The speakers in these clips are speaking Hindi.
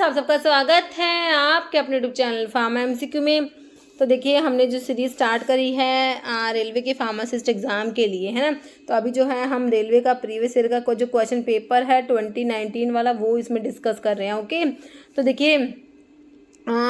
आप सबका स्वागत है आपके अपने यूट्यूब चैनल फार्मा एमसीक्यू में। तो देखिए हमने जो सीरीज़ स्टार्ट करी है रेलवे के फार्मासिस्ट एग्ज़ाम के लिए, है ना। तो अभी जो है हम रेलवे का प्रीवियस ईयर का जो क्वेश्चन पेपर है 2019 वाला वो इसमें डिस्कस कर रहे हैं। ओके, तो देखिए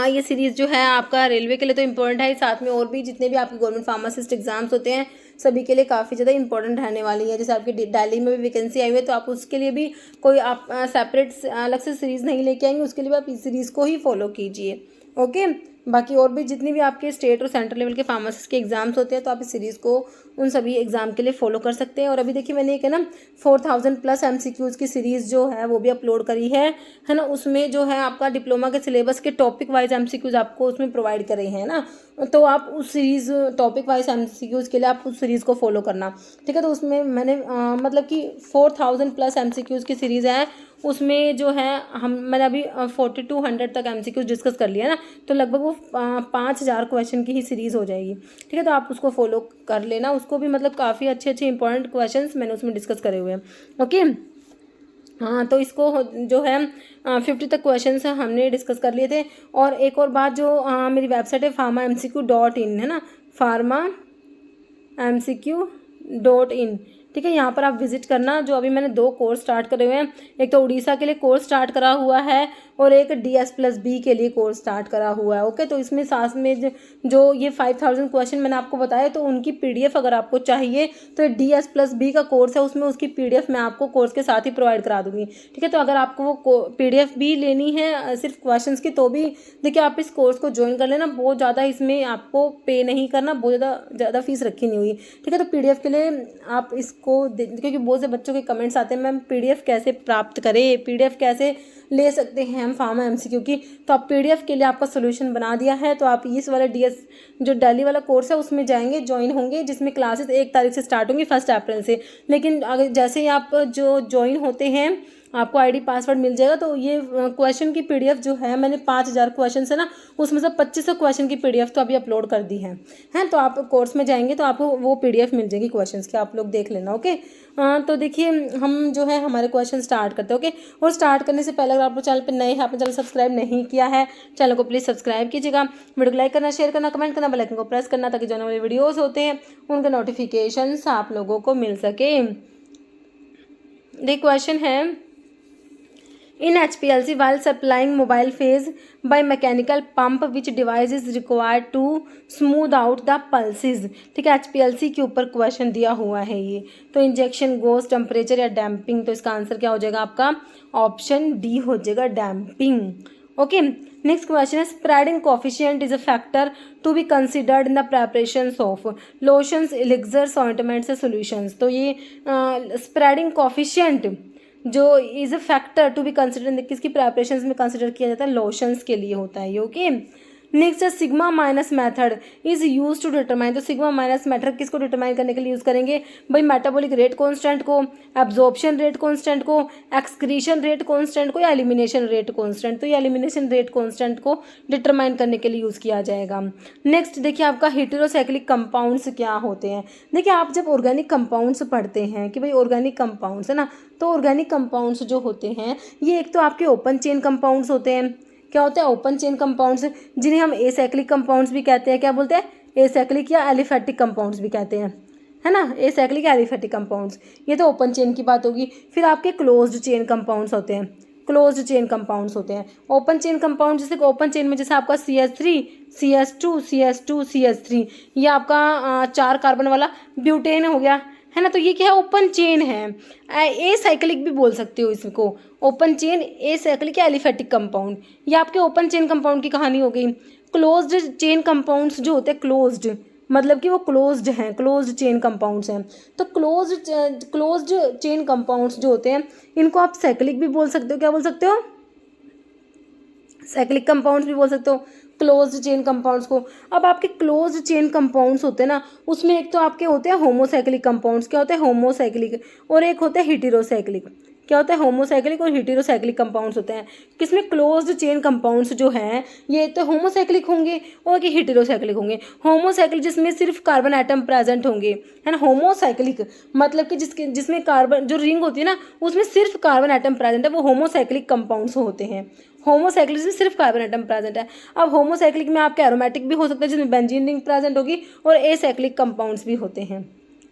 ये सीरीज़ जो है आपका रेलवे के लिए तो इम्पोर्टेंट है, साथ में और भी जितने भी आपके गवर्नमेंट फार्मासिस्ट एग्जाम्स होते हैं सभी के लिए काफ़ी ज़्यादा इंपॉर्टेंट रहने वाली है। जैसे आपकी दिल्ली में भी वैकेंसी आई हुई है तो आप उसके लिए भी कोई आप सेपरेट अलग से सीरीज़ नहीं लेके आएंगे, उसके लिए भी आप इस सीरीज़ को ही फॉलो कीजिए। ओके, बाकी और भी जितनी भी आपके स्टेट और सेंट्रल लेवल के फार्मासिस्ट के एग्जाम्स होते हैं तो आप इस सीरीज़ को उन सभी एग्जाम के लिए फॉलो कर सकते हैं। और अभी देखिए मैंने एक है ना 4000+ MCQs की सीरीज़ जो है वो भी अपलोड करी है ना। उसमें जो है आपका डिप्लोमा के सिलेबस के टॉपिक वाइज MCQs आपको उसमें प्रोवाइड करे हैं ना। तो आप उस सीरीज़ टॉपिक वाइज MCQs के लिए आप उस सीरीज़ को फॉलो करना, ठीक है। तो उसमें मैंने मतलब कि 4000+ MCQs की सीरीज़ है, उसमें जो है मैंने अभी 4200 तक MCQs डिस्कस कर लिया ना। तो लगभग वो 5000 क्वेश्चन की ही सीरीज़ हो जाएगी, ठीक है। तो आप उसको फॉलो कर लेना, उसको भी मतलब काफ़ी अच्छे अच्छे इंपॉर्टेंट क्वेश्चंस मैंने उसमें डिस्कस करे हुए हैं। ओके, हाँ, तो इसको जो है 50 तक क्वेश्चंस हमने डिस्कस कर लिए थे। और एक और बात, जो मेरी वेबसाइट है pharmamcq.in, है ना, pharmamcq.in, ठीक है। यहाँ पर आप विजिट करना। जो अभी मैंने 2 कोर्स स्टार्ट करे हुए हैं, एक तो उड़ीसा के लिए कोर्स स्टार्ट करा हुआ है और एक DS+B के लिए कोर्स स्टार्ट करा हुआ है। ओके, तो इसमें साथ में जो ये 5000 क्वेश्चन मैंने आपको बताया तो उनकी PDF अगर आपको चाहिए तो DS+B का कोर्स है, उसमें उसकी PDF मैं आपको कोर्स के साथ ही प्रोवाइड करा दूंगी, ठीक है। तो अगर आपको वो PDF भी लेनी है सिर्फ क्वेश्चन की तो भी देखिए आप इस कोर्स को ज्वाइन कर लेना। बहुत ज़्यादा इसमें आपको पे नहीं करना, बहुत ज़्यादा फीस रखी नहीं हुई, ठीक है। तो PDF के लिए आप क्योंकि बहुत से बच्चों के कमेंट्स आते हैं मैम PDF कैसे प्राप्त करें, PDF कैसे ले सकते हैं हम फार्मा MCQ की, तो आप PDF के लिए आपका सोल्यूशन बना दिया है। तो आप इस वाला जो दिल्ली वाला कोर्स है उसमें जाएंगे, ज्वाइन होंगे, जिसमें क्लासेस 1 तारीख से स्टार्ट होंगी, 1 अप्रैल से। लेकिन अगर जैसे ही आप जो ज्वाइन होते हैं आपको ID पासवर्ड मिल जाएगा। तो ये क्वेश्चन की PDF जो है मैंने 5000 क्वेश्चन है ना, उसमें से 2500 क्वेश्चन की PDF तो अभी अपलोड कर दी है। तो आप कोर्स में जाएंगे तो आपको वो PDF मिल जाएगी क्वेश्चंस की, आप लोग देख लेना। ओके, तो देखिए हम जो है हमारे क्वेश्चन स्टार्ट करते हैं। ओके, और स्टार्ट करने से पहले अगर आप चैनल पर नए हैं, आपने चैनल सब्सक्राइब नहीं किया है, चैनल को प्लीज़ सब्सक्राइब कीजिएगा, वीडियो को लाइक करना, शेयर करना, कमेंट करना, बेल आइकन को प्रेस करना ताकि जो आने वाले वीडियोज़ होते हैं उनका नोटिफिकेशन आप लोगों को मिल सके। देखिए क्वेश्चन है, in HPLC while supplying mobile phase by mechanical pump which device is required to smooth out the pulses, ठीक है। HPLC के ऊपर क्वेश्चन दिया हुआ है ये। तो इंजेक्शन, गोस, टेम्परेचर या डैम्पिंग, तो इसका आंसर क्या हो जाएगा आपका ऑप्शन डी हो जाएगा, डैम्पिंग। ओके, नेक्स्ट क्वेश्चन है spreading coefficient is a factor to be considered in the preparation of lotions, elixirs, ointments, solutions. तो ये स्प्रेडिंग कोफिशिएंट जो is a factor to be consider किसकी प्रेपरेशंस में कंसिडर किया जाता है, लोशंस के लिए होता है ये। ओके, नेक्स्ट है sigma minus method is use to determine. तो सिग्मा माइनस मेथड किसको डिटरमाइन करने के लिए यूज़ करेंगे भाई, मेटाबॉलिक रेट कांस्टेंट को, एब्जॉर्प्शन रेट कांस्टेंट को, एक्सक्रीशन रेट कांस्टेंट को, या एलिमिनेशन रेट कांस्टेंट। तो ये एलिमिनेशन रेट कांस्टेंट को डिटरमाइन करने के लिए यूज़ किया जाएगा। नेक्स्ट देखिए आपका हेटेरोसाइक्लिक कंपाउंड्स क्या होते हैं। देखिए आप जब ऑर्गेनिक कंपाउंड्स पढ़ते हैं कि भाई ऑर्गेनिक कंपाउंड्स है ना, तो ऑर्गेनिक कंपाउंड्स जो होते हैं ये एक तो आपके ओपन चेन कंपाउंड्स होते हैं। क्या होते हैं ओपन चेन कंपाउंड्स, जिन्हें हम एसाइक्लिक कंपाउंड्स भी कहते हैं। क्या बोलते हैं, एसाइक्लिक या एलिफेटिक कंपाउंड्स भी कहते हैं, है ना, एसाइक्लिक या एलिफेटिक कंपाउंड्स। ये तो ओपन चेन की बात होगी। फिर आपके क्लोज्ड चेन कंपाउंड्स होते हैं, क्लोज्ड चेन कंपाउंड्स होते हैं। ओपन चेन कंपाउंड जैसे ओपन चेन में जैसे आपका CH3, CH2, CH2, CH3, ये आपका 4 कार्बन वाला ब्यूटेन हो गया, है ना। तो ये क्या है, ओपन चेन है। ए साइक्लिक भी बोल सकते हो इसको, ओपन चेन, ए साइक्लिक या एलिफेटिक कंपाउंड। ये आपके ओपन चेन कंपाउंड की कहानी हो गई। क्लोज्ड चेन कंपाउंड्स जो होते हैं क्लोज्ड, मतलब कि वो क्लोज्ड हैं, क्लोज्ड चेन कंपाउंड्स हैं। तो क्लोज्ड चेन कंपाउंड्स जो होते हैं इनको आप साइक्लिक भी बोल सकते हो। क्या बोल सकते हो, साइक्लिक कंपाउंड्स भी बोल सकते हो क्लोज्ड चेन कंपाउंड्स को। अब आपके क्लोज्ड चेन कंपाउंड्स होते हैं ना, उसमें एक तो आपके होते हैं होमोसाइक्लिक कंपाउंड्स। क्या होते हैं, होमोसाइक्लिक, और एक होता है हेटेरोसाइक्लिक। क्या होता है, होमोसाइक्लिक और हेटेरोसाइक्लिक कंपाउंड्स होते हैं। किसमें क्लोज्ड चेन कंपाउंड्स जो हैं ये तो होमोसाइक्लिक होंगे और कि हेटेरोसाइक्लिक होंगे। होमोसाइक्लिक जिसमें सिर्फ कार्बन एटम प्रेजेंट होंगे, है ना। होमोसाइक्लिक मतलब कि जिसमें कार्बन जो रिंग होती है ना उसमें सिर्फ कार्बन एटम प्रेजेंट है, वो होमोसाइक्लिक कंपाउंड्स होते हैं। होमोसाइक्लिक में सिर्फ कार्बन एटम प्रेजेंट है। अब होमोसाइक्लिक में आपके एरोमेटिक भी हो सकता है जिसमें बेंजीन रिंग प्रेजेंट होगी, और एसाइक्लिक कंपाउंड्स भी होते हैं।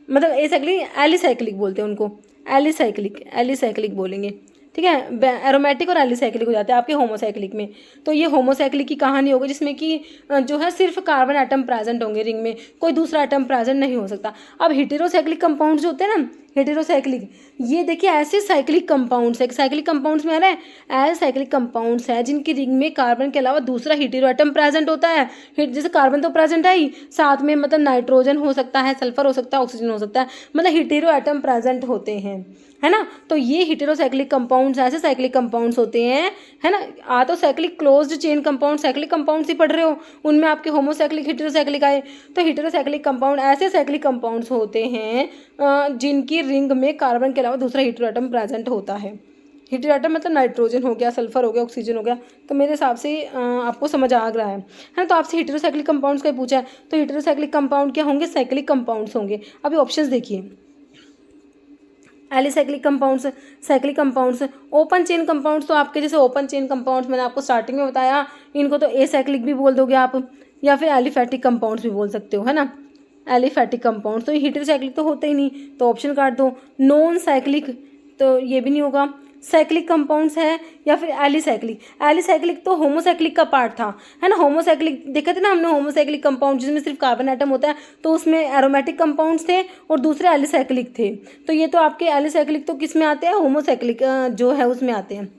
मतलब एसाइक्लिक एलिसाइक्लिक बोलते हैं उनको, एलिसाइक्लिक बोलेंगे, ठीक है। एरोमेटिक और एलिसाइक्लिक हो जाते हैं आपके होमोसाइक्लिक में। तो ये होमोसाइक्लिक की कहानी होगी जिसमें कि जो है सिर्फ कार्बन एटम प्रेजेंट होंगे रिंग में, कोई दूसरा एटम प्रेजेंट नहीं हो सकता। अब हेटेरोसाइक्लिक कंपाउंड्स जो होते हैं ना, हेटेरोसाइक्लिक, ये देखिए ऐसे साइक्लिक कंपाउंड्स है, साइक्लिक कंपाउंड्स में आ रहा है ऐसे साइक्लिक कंपाउंड्स है जिनकी रिंग में कार्बन के अलावा दूसरा हेटेरो एटम प्रेजेंट होता है। जैसे कार्बन तो प्रेजेंट है ही, साथ में मतलब नाइट्रोजन हो सकता है, सल्फर हो सकता है, ऑक्सीजन हो सकता है, मतलब हेटेरो एटम प्रेजेंट होते हैं, है ना। तो ये हेटेरोसाइक्लिक कंपाउंड्स ऐसे साइक्लिक कंपाउंड्स होते हैं, है ना। आ तो cyclic closed chain compound cyclic compounds ही पढ़ रहे हो, उनमें आपके होमोसाइक्लिक हेटेरोसाइक्लिक आए। तो हेटेरोसाइक्लिक कंपाउंड ऐसे साइक्लिक कंपाउंड्स होते हैं जिनकी रिंग में कार्बन के अलावा दूसरा हेटेरो एटम प्रेजेंट होता है। हेटेरो एटम मतलब नाइट्रोजन हो गया, सल्फर हो गया, ऑक्सीजन हो गया। तो मेरे हिसाब से आपको समझ आ रहा है ना। तो आपसे हेटेरोसाइक्लिक कंपाउंड्स का पूछा है, तो हेटेरोसाइक्लिक कंपाउंड क्या होंगे, साइक्लिक कंपाउंड्स होंगे। अभी ऑप्शंस देखिए, alicyclic compounds, cyclic compounds, open chain compounds. तो आपके जैसे ओपन चेन कंपाउंड्स मैंने आपको स्टार्टिंग में बताया, इनको तो एसाइक्लिक भी बोल दोगे आप, या फिर एलिफैटिक कंपाउंड्स भी बोल सकते हो, है ना। एलिफैटिक कंपाउंड्स तो हेटेरोसाइक्लिक तो होते ही नहीं, तो ऑप्शन काट दो। नॉन साइक्लिक तो ये भी नहीं होगा। साइक्लिक कंपाउंड्स है या फिर एलिसाइक्लिक, एलिसाइक्लिक तो होमोसाइक्लिक का पार्ट था, है ना। होमोसाइक्लिक देखे थे ना हमने, होमोसाइक्लिक कंपाउंड जिसमें सिर्फ कार्बन एटम होता है, तो उसमें एरोमेटिक कंपाउंड्स थे और दूसरे एलिसाइक्लिक थे। तो ये तो आपके एलिसाइक्लिक तो किस में आते हैं, होमोसाइक्लिक जो है उसमें आते हैं।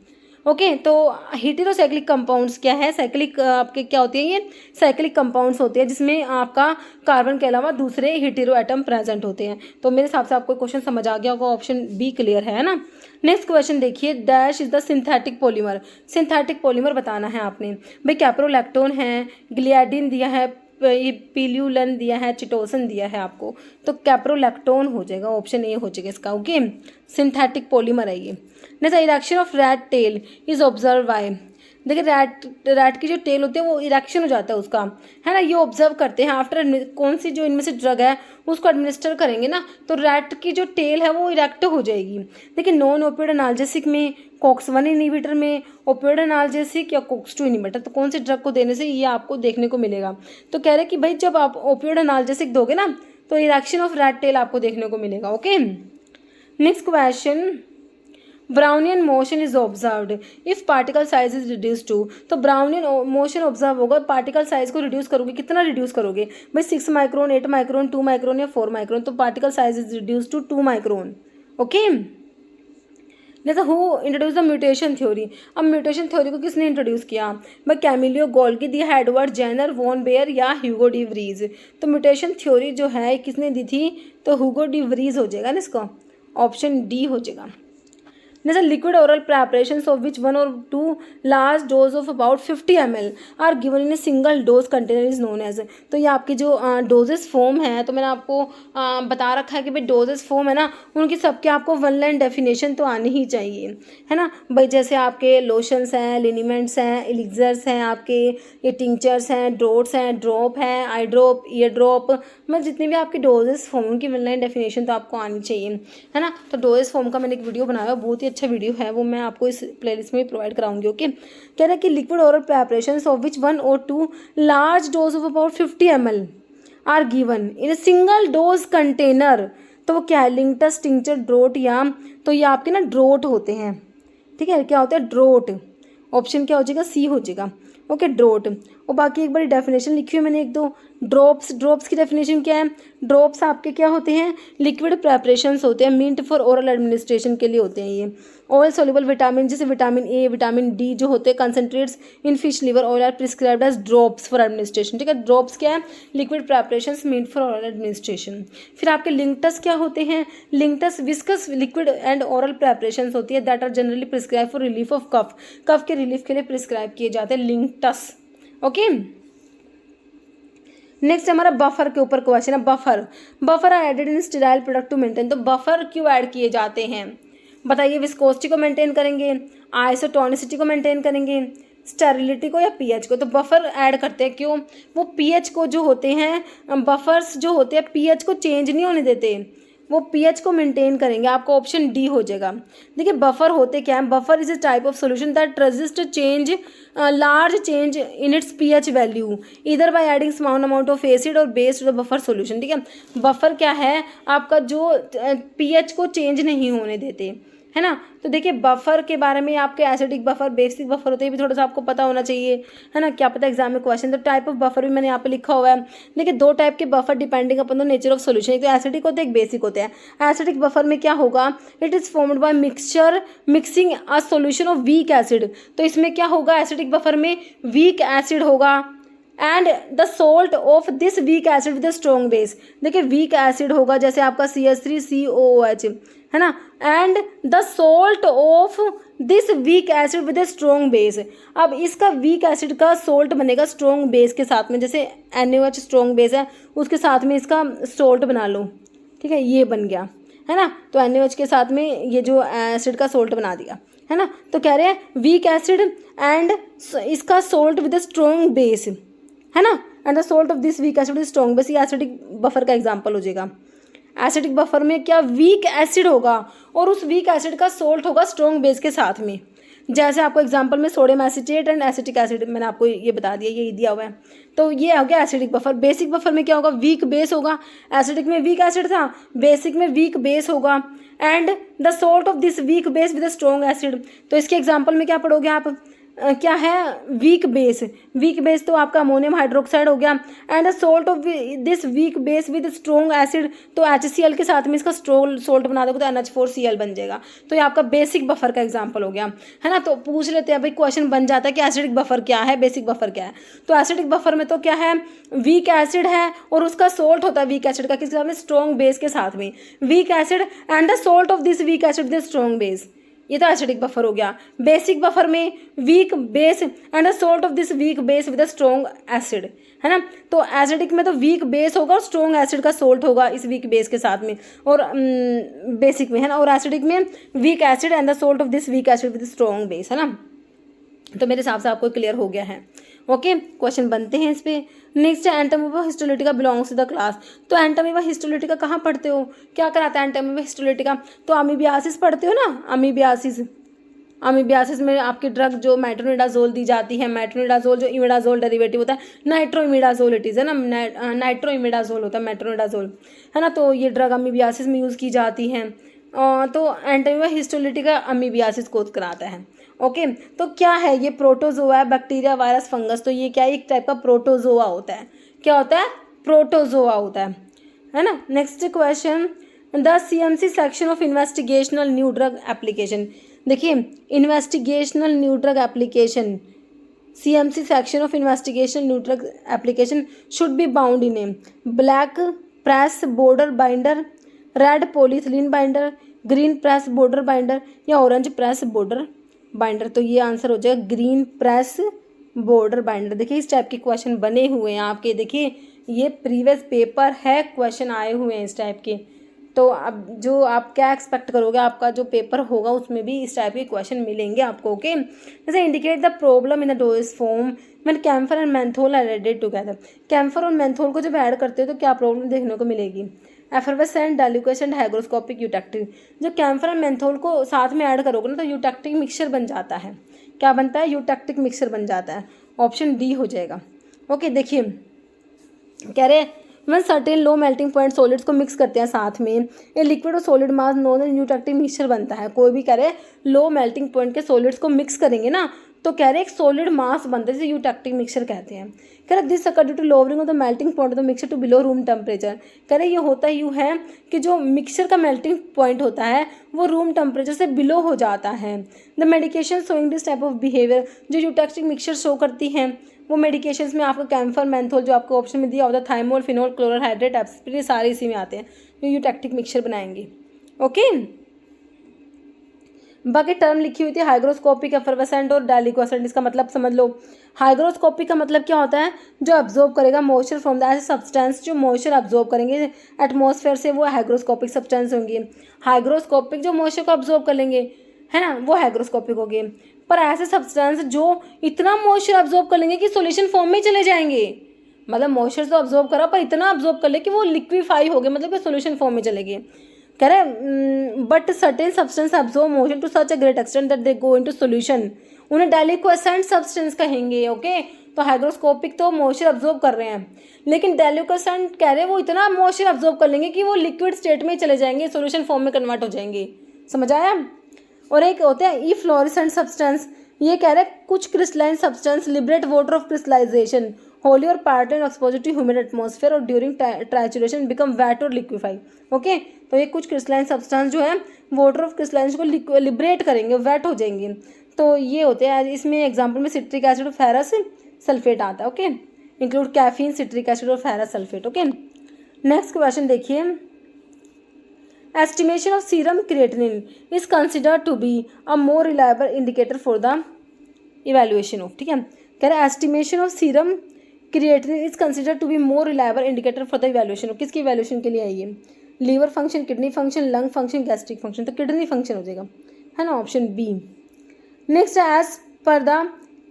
ओके, तो हेटेरोसाइक्लिक कंपाउंड्स क्या है, साइक्लिक आपके क्या होती है, ये साइक्लिक कंपाउंड्स होते हैं जिसमें आपका कार्बन के अलावा दूसरे हेटेरो एटम प्रेजेंट होते हैं। तो मेरे हिसाब से आपको क्वेश्चन समझ आ गया होगा, ऑप्शन बी क्लियर है ना। नेक्स्ट क्वेश्चन देखिए, dash is the synthetic polymer. Synthetic polymer बताना है आपने भाई। कैप्रोलैक्टोन है, ग्लियाडिन दिया है, ये पिल्यूलन दिया है, चिटोसन दिया है आपको, तो कैप्रोलैक्टोन हो जाएगा, ऑप्शन ए हो जाएगा इसका। ओके, सिंथेटिक पॉलीमर है ये। Next, erection of rat tail is observe by. देखिए रैट की जो टेल होती है वो इरेक्शन हो जाता है उसका, है ना। ये ऑब्जर्व करते हैं आफ्टर कौन सी जो इनमें से ड्रग है उसको एडमिनिस्टर करेंगे ना, तो रैट की जो टेल है वो इरेक्ट हो जाएगी। देखिए नॉन ओपियोइड एनाल्जेसिक में, कॉक्स 1 इनिबिटर में, ओपियोइड एनाल्जेसिक या कॉक्स 2 इनिबिटर, तो कौन से ड्रग को देने से ये आपको देखने को मिलेगा। तो कह रहे कि भाई जब आप ओपियोइड एनाल्जेसिक दोगे ना तो इरेक्शन ऑफ रैट टेल आपको देखने को मिलेगा। Okay, next question, Brownian motion is observed if particle size is reduce to. तो ब्राउनियन मोशन ऑब्जर्व होगा, पार्टिकल साइज को रिड्यूस करोगे, कितना रिड्यूस करोगे भाई, 6 माइक्रोन, 8 माइक्रोन, 2 माइक्रोन या 4 माइक्रोन। तो particle size is reduce to 2 micron. Okay, जैसे who introduce the mutation theory. अब म्यूटेशन थ्योरी को किसने इंट्रोड्यूस किया भाई, कैमिलियो गोल्गी दिया है, एडवर्ड जेनर, वॉन बेयर या ह्यूगो डी वरीज। तो म्यूटेशन थ्योरी जो है किसने दी थी, तो ह्यूगो डी वरीज हो जाएगा ना इसका, ऑप्शन डी हो जाएगा। जैसे liquid oral preparations of which 1 or 2 large dose of about 50 ml are given in a single dose container is known as। तो ये आपकी जो डोजेस फॉर्म है, तो मैंने आपको बता रखा है कि भाई डोजेस फॉर्म है ना उनकी सबके आपको 1 लाइन डेफिनेशन तो आनी ही चाहिए, है ना भाई। जैसे आपके लोशंस हैं, लिनिमेंट्स हैं, एलिक्सर्स हैं, आपके ये टिंचर्स हैं, ड्रोट्स हैं, ड्रॉप है, आई ड्रॉप, ईयर ड्रॉप, मतलब जितने भी आपके डोजेस फॉर्म उनकी 1 लाइन डेफिनेशन तो आपको आनी चाहिए, है ना। तो डोजेस फॉर्म का मैंने एक वीडियो बनाया, बहुत ही अच्छा वीडियो है वो, मैं आपको इस प्लेलिस्ट में प्रोवाइड कराऊंगी। ओके, कह रहा है कि liquid oral preparations of which 1 or 2 large dose of about 50 ml are given in a single dose container. तो वो क्या है, लिंटस, टिंचर, ड्रोट, या तो ये आपके ना ड्रोट होते हैं, ठीक है। क्या होता है, ड्रोट, ऑप्शन क्या हो जाएगा, सी हो जाएगा। Okay, draught. और बाकी एक बारी डेफिनेशन लिखी हुई मैंने एक दो। ड्रॉप्स की डेफिनेशन क्या है, ड्रॉप्स आपके क्या होते हैं, लिक्विड प्रेपरेशंस होते हैं, मींट फॉर ओरल एडमिनिस्ट्रेशन के लिए होते हैं ये। ऑयल सोल्यूबल विटामिन जैसे विटामिन ए, विटामिन डी जो होते हैं concentrates in fish liver oil are prescribed as drops for administration, ठीक है। ड्रॉप्स क्या है, liquid preparations meant for oral administration. फिर आपके लिंक्टस क्या होते हैं, linctus viscous liquid and oral preparations होती है that are generally prescribe for relief of cough के रिलीफ के लिए प्रिस्क्राइब किए जाते हैं लिंक्टस। ओके, नेक्स्ट हमारा बफर के ऊपर क्वेश्चन है। Buffer are added in sterile product to maintain. तो बफर क्यों ऐड किए जाते हैं बताइए, विस्कोसिटी को मेंटेन करेंगे, आइसोटोनिसिटी को मेंटेन करेंगे, स्टेरिलिटी को या पीएच को? तो बफर ऐड करते हैं, क्यों? वो पीएच को जो होते हैं, बफर्स जो होते हैं पीएच को चेंज नहीं होने देते, वो पीएच को मेंटेन करेंगे। आपका ऑप्शन डी हो जाएगा। देखिए बफर होते क्या हैं? Buffer is a type of solution that resist change, large change in its pH value इधर by adding small amount of acid और base to the buffer solution. ठीक है, बफर क्या है? आपका जो पीएच को चेंज नहीं होने देते, है ना। तो देखिए बफर के बारे में आपके एसिडिक बफर, बेसिक बफर होते हैं, भी थोड़ा सा आपको पता होना चाहिए, है ना। क्या पता एग्जाम में क्वेश्चन। तो टाइप ऑफ बफर भी मैंने यहाँ पे लिखा हुआ है। देखिए दो टाइप के buffer depending upon the nature of solution, एक तो एसिडिक होते हैं, एक बेसिक होते हैं। एसिडिक बफर में क्या होगा? It is formed by mixing a solution of weak acid. तो इसमें क्या होगा? एसिडिक बफर में वीक एसिड होगा and the salt of this weak acid with strong base. देखिए वीक एसिड होगा जैसे आपका CH3COOH, है ना, and the salt of this weak acid with strong base. अब इसका वीक एसिड का सोल्ट बनेगा स्ट्रॉन्ग बेस के साथ में, जैसे NaOH स्ट्रॉन्ग बेस है, उसके साथ में इसका सोल्ट बना लो। ठीक है, ये बन गया, है ना। तो NaOH के साथ में ये जो एसिड का सोल्ट बना दिया, है ना। तो कह रहे हैं वीक एसिड एंड इसका सोल्ट विद स्ट्रॉन्ग बेस, है ना, and the salt of this weak acid with strong base. ये एसिडिक बफर का एग्जांपल हो जाएगा। एसिडिक बफर में क्या? वीक एसिड होगा और उस वीक एसिड का सोल्ट होगा स्ट्रॉन्ग बेस के साथ में। जैसे आपको एग्जांपल में sodium acetate and acetic acid मैंने आपको ये बता दिया, ये दिया हुआ है। तो ये हो गया एसिडिक बफर। बेसिक बफर में क्या होगा? वीक बेस होगा। एसिडिक में वीक एसिड था, बेसिक में वीक बेस होगा and the salt of this weak base with strong acid. तो इसके एग्जाम्पल में क्या पढ़ोगे आप? क्या है? Weak base. वीक बेस तो आपका अमोनियम हाइड्रोक्साइड हो गया and the salt of this weak base with strong acid. तो HCl के साथ में इसका सोल्ट बना दोगे तो NH4Cl बन जाएगा। तो ये आपका बेसिक बफर का एग्जांपल हो गया, है ना। तो पूछ लेते हैं भाई, क्वेश्चन बन जाता है कि एसिडिक बफर क्या है, बेसिक बफर क्या है। तो एसिडिक बफर में तो क्या है? वीक एसिड है और उसका सोल्ट होता है वीक एसिड का किसके साथ में? स्ट्रॉन्ग बेस के साथ में। Weak acid and the salt of this weak acid with strong base, ये तो एसिडिक बफर हो गया। बेसिक बफर में weak base and the salt of this weak base with strong acid, है ना। तो एसिडिक में तो वीक बेस होगा और स्ट्रॉन्ग एसिड का सोल्ट होगा इस वीक बेस के साथ में, और बेसिक में, है ना। और एसिडिक में weak acid and the salt of this weak acid with strong base, है ना। तो मेरे हिसाब से आपको क्लियर हो गया है। ओके, क्वेश्चन बनते हैं इस पे। नेक्स्ट है Entamoeba histolytica belongs to the class. तो एंटोमीबा हिस्टोलिटिका कहाँ पढ़ते हो? क्या कराता है एंटोमीबा हिस्टोलिटिका? तो अमीबियासिस पढ़ते हो ना, अमीबियासिस। अमीबियासिस में आपकी ड्रग जो मेट्रोनिडाजोल दी जाती है, मेट्रोनिडाजोल जो इमिडाजोल डेरिवेटिव होता है, नाइट्रोइमिडाजोल इट इज़, है ना, नाइट्रोइमिडाजोल होता है मेट्रोनिडाजोल, है ना। तो ये ड्रग अमीबियासिस में यूज़ की जाती हैं। तो एंटोमीबा हिस्टोलिटिका अमीबियासिस कोज कराता है। ओके, तो क्या है ये? प्रोटोजोआ है, बैक्टीरिया, वायरस, फंगस। तो ये क्या है? एक टाइप का प्रोटोजोआ होता है। क्या होता है? प्रोटोजोआ होता है ना। Next question, the CMC section of investigational new drug application. देखिए investigational new drug application, CMC section of investigational new drug application should be bound in a black press border binder, red polyethylene binder, green press border binder या ऑरेंज प्रेस बॉर्डर बाइंडर। तो ये आंसर हो जाएगा ग्रीन प्रेस बॉर्डर बाइंडर। देखिए इस टाइप के क्वेश्चन बने हुए हैं आपके, देखिए ये प्रीवियस पेपर है, क्वेश्चन आए हुए हैं इस टाइप के। तो अब जो आप क्या एक्सपेक्ट करोगे, आपका जो पेपर होगा उसमें भी इस टाइप के क्वेश्चन मिलेंगे आपको। ओके, जैसे indicate the problem in the dose form when camphor and menthol are added together. Camphor और मेंथोल को जब ऐड करते हो तो क्या प्रॉब्लम देखने को मिलेगी? Effervescent, deliquescence, hygroscopic, eutectic. जो कैम्फर और मेंथोल को साथ में ऐड करोगे ना तो यूटेक्टिक मिक्सचर बन जाता है। क्या बनता है? यूटेक्टिक मिक्सचर बन जाता है। ऑप्शन डी हो जाएगा। ओके, देखिए कह रहे हैं one certain low melting point solids को मिक्स करते हैं साथ में, ये लिक्विड और solid mass known as eutectic mixture बनता है। कोई भी कह रहे लो मेल्टिंग पॉइंट के सॉलिड्स को मिक्स करेंगे ना तो कह रहे एक सॉलिड मास बनता है जिसे यूटेक्टिक मिक्सचर कहते हैं। कह रहे this occur due to lowering of the melting point of the mixture to below room temperature. कह रहे ये होता यूँ है कि जो मिक्सचर का मेल्टिंग पॉइंट होता है वो रूम टेम्परेचर से बिलो हो जाता है। The medication showing this type of behaviour, जो यूटेक्टिक मिक्सचर शो करती हैं वो मेडिकेशंस में आपका कैम्फर, मेंथोल जो आपको ऑप्शन में दिया होता है, थाइमोल, फिनोल, क्लोराहाइड्रेट, एस्पिरिन, ये सारे इसी में आते हैं जो यूटेक्टिक मिक्सचर बनाएंगे। ओके, बाकी टर्म लिखी हुई थी हाइग्रोस्कोपिक, एफरवेसेंट और डाइलिक्वेसेंट। इसका मतलब समझ लो, हाइग्रोस्कोपिक का मतलब क्या होता है, जो अब्जॉर्ब करेगा मॉइस्चर फ्रॉम द, ऐसे सब्सटेंस जो मॉइस्चर अब्जॉर्ब करेंगे एटमॉस्फेयर से, वो हाइग्रोस्कोपिक सब्सटेंस होंगी। हाइग्रोस्कोपिक जो मॉइस्चर को अब्जॉर्ब कर लेंगे, है ना, वो हाइग्रोस्कोपिक हो गए। पर ऐसे सब्सटेंस जो इतना मॉइस्चर अब्जॉर्ब कर लेंगे कि सॉल्यूशन फॉर्म में चले जाएंगे, मतलब मॉइस्चर तो अब्जॉर्ब करा पर इतना अब्जॉर्ब कर ले कि वो लिक्विफाई हो गए, मतलब कि सॉल्यूशन फॉर्म में चले गए। कह रहे but certain substance absorb moisture to such a great extent that they go into solution, उन्हें डाइलिक्वेसेंट सब्सटेंस कहेंगे। ओके, तो हाइग्रोस्कोपिक तो मॉइस्चर अब्जॉर्ब कर रहे हैं, लेकिन डाइलिक्वेसेंट कह रहे हैं वो इतना मॉइस्चर अब्जॉर्ब कर लेंगे कि वो लिक्विड स्टेट में चले जाएंगे, सॉल्यूशन फॉर्म में कन्वर्ट हो जाएंगे। समझ आया। और एक होते हैं इफ्लोरेसेंट सब्सटेंस, ये कह रहे हैं कुछ crystalline substance liberate water of crystallization wholly और part and exposure to humid atmosphere और ड्यूरिंग ट्राइचुरेशन बिकम वेट और लिक्विफाई। ओके, तो ये कुछ क्रिस्टलाइन सब्सटेंस जो है वाटर ऑफ क्रिस्टलाइन को लिबरेट करेंगे, वेट हो जाएंगे। तो ये होते हैं, इसमें एग्जाम्पल में सिट्रिक एसिड और फेरस सल्फेट आता है। Okay, include caffeine, citric acid और ferrous sulphate. Okay, next question देखिए, estimation of serum creatinine is considered to be a more reliable indicator for the evaluation of, ठीक है, कह रहे estimation of serum creatinine is considered to be more reliable indicator for the evaluation of, किसकी evaluation के लिए आई है, liver function, kidney function, lung function, gastric function, तो किडनी फंक्शन हो जाएगा, है ना, option B. Next, as per the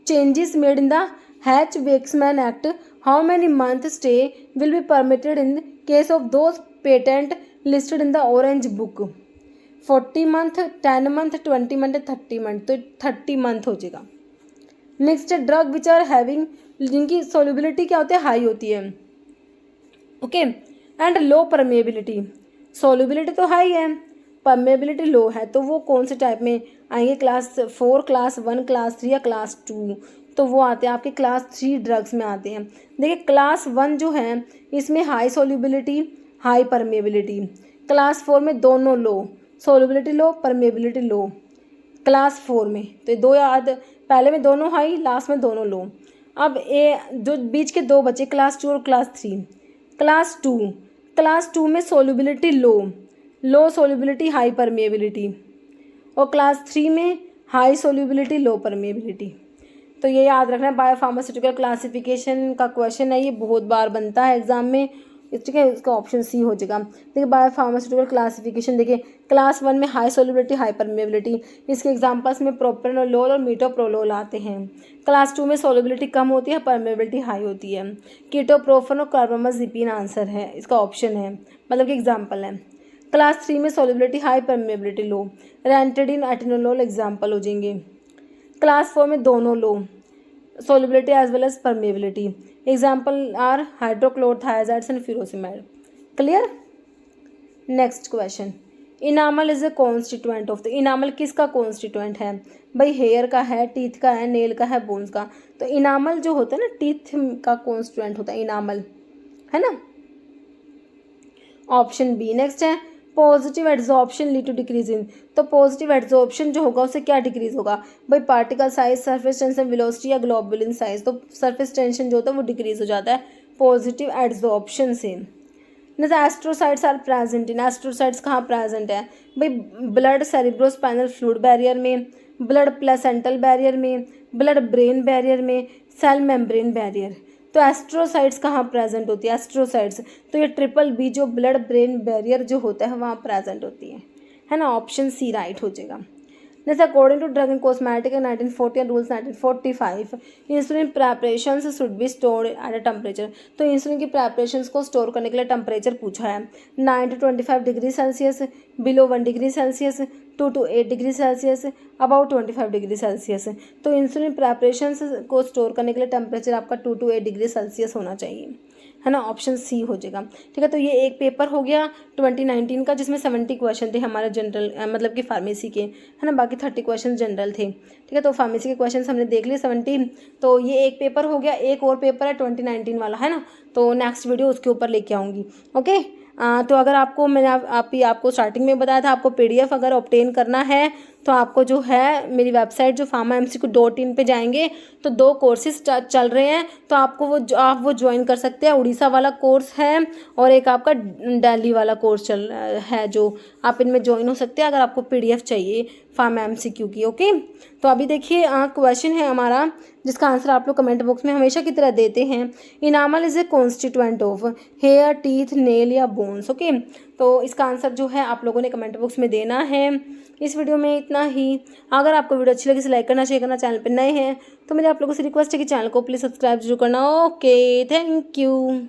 changes made in the Hatch Waxman act how many month stay will be permitted in case of those patent listed in the Orange Book, 40 month, 10 month, 20 month, 30 month, तो 30 मंथ हो जाएगा। Next, drug which are having, जिनकी सोल्यूबिलिटी क्या होती है, हाई होती है। Okay, and low permeability, solubility तो हाई है, परमेबिलिटी लो है, तो वो कौन से टाइप में आएंगे, क्लास 4, क्लास 1, क्लास 3 या क्लास 2, तो वो आते हैं आपके क्लास 3 ड्रग्स में आते हैं। देखिए क्लास 1 जो है इसमें high solubility, high permeability, class 4 में दोनों लो, सोल्यूबिलिटी लो, परमेबिलिटी लो, क्लास 4 में, तो ये दो याद, पहले में दोनों हाई, लास्ट में दोनों लो। अब ये जो बीच के दो बचे, क्लास 2 और क्लास 3, क्लास 2 में सोल्यूबिलिटी लो, लो सोल्यूबिलिटी, हाई परमेबिलिटी, और क्लास 3 में हाई सोल्यूबिलिटी, लो परमेबिलिटी। तो ये याद रखना है, बायोफार्मास्यूटिकल क्लासिफिकेशन का क्वेश्चन है, ये बहुत बार बनता है एग्जाम में, ठीक है, इसका ऑप्शन सी हो जाएगा। देखिए बायोफार्मास्यूटिकल क्लासिफिकेशन, देखिए क्लास 1 में हाई सोल्यूबिलिटी, हाई परमेबिलिटी, इसके एग्जांपल्स में प्रोप्रेनोलोल और मीटोप्रोलोल आते हैं। क्लास 2 में सोल्यूबिलिटी कम होती है, परमेबिलिटी हाई होती है, कीटोप्रोफेन और कार्बामाजिपिन आंसर है, इसका ऑप्शन है, मतलब कि एग्जाम्पल है। क्लास 3 में सोल्यूबिलिटी हाई, परमेबिलिटी लो, रेंटेडिन, एटेनोलोल एग्जाम्पल हो जाएंगे। क्लास 4 में दोनों लो, solubility as well as permeability, example are hydrochlorothiazides and furosemide. Clear? Next question, enamel is a constituent of the, enamel किसका constituent है भाई, हेयर का है, टीथ का है, नेल का है, बोन्स का, तो enamel जो होता है ना टीथ का constituent होता है enamel, है ना, ऑप्शन बी। नेक्स्ट है positive adsorption lead to decrease in, तो पॉजिटिव एड्जॉर्प्शन जो होगा उससे क्या डिक्रीज होगा भाई, particle size, surface tension, velocity या ग्लोबुलिन साइज, तो सरफेस टेंशन जो होता है वो डिक्रीज हो जाता है पॉजिटिव एड्जॉर्प्शन से। जैसे astrocytes are present in, astrocytes कहाँ प्रेजेंट है भाई, ब्लड सेरिब्रोस्पाइनल फ्लूइड बैरियर में, ब्लड प्लेसेंटल बैरियर में, ब्लड ब्रेन बैरियर में, सेल मेम्ब्रेन बैरियर, तो एस्ट्रोसाइट्स कहाँ प्रेजेंट होती है, एस्ट्रोसाइट्स, तो ये ट्रिपल बी जो ब्लड ब्रेन बैरियर जो होता है वहाँ प्रेजेंट होती है ना, ऑप्शन सी राइट हो जाएगा। जैसे according to drug and cosmetic 1940 and rules 1945 insulin preparations should be stored at a temperature, तो इंसुलिन की प्रेपरेशंस को स्टोर करने के लिए टेम्परेचर पूछा है 9 to 25 degree Celsius, below 1 degree Celsius, 2 to 8 degree Celsius, about 25 degree Celsius, तो इंसुलिन प्रेपरेशंस को स्टोर करने के लिए टेम्परेचर आपका 2 to 8 डिग्री सेल्सियस होना चाहिए, है ना, ऑप्शन सी हो जाएगा। ठीक है, तो ये एक पेपर हो गया 2019 का जिसमें 70 क्वेश्चन थे हमारे जनरल मतलब कि फार्मेसी के, है ना, बाकी 30 क्वेश्चन जनरल थे। ठीक है, तो फार्मेसी के क्वेश्चन हमने देख लिए 70, तो ये एक पेपर हो गया, एक और पेपर है 2019 वाला, है ना, तो नेक्स्ट वीडियो उसके ऊपर लेके आऊँगी। ओके, तो अगर आपको मैंने आपको स्टार्टिंग में बताया था आपको PDF अगर ऑब्टेन करना है तो आपको जो है मेरी वेबसाइट जो pharma-mcq.in पे जाएंगे तो 2 कोर्सेज चल रहे हैं, तो आपको आप वो ज्वाइन कर सकते हैं। उड़ीसा वाला कोर्स है और एक आपका दिल्ली वाला कोर्स चल है, जो आप इनमें ज्वाइन हो सकते हैं अगर आपको PDF चाहिए pharma-mcq की। ओके, तो अभी देखिए क्वेश्चन है हमारा जिसका आंसर आप लोग कमेंट बॉक्स में हमेशा की तरह देते हैं। Enamel is a constituent of hair, teeth, nail या बोन्स। ओके, तो इसका आंसर जो है आप लोगों ने कमेंट बॉक्स में देना है। इस वीडियो में इतना ही। अगर आपको वीडियो अच्छी लगी तो लाइक करना, शेयर करना, चैनल पर नए हैं तो मेरे आप लोगों से रिक्वेस्ट है कि चैनल को प्लीज़ सब्सक्राइब जरूर करना। Okay, thank you.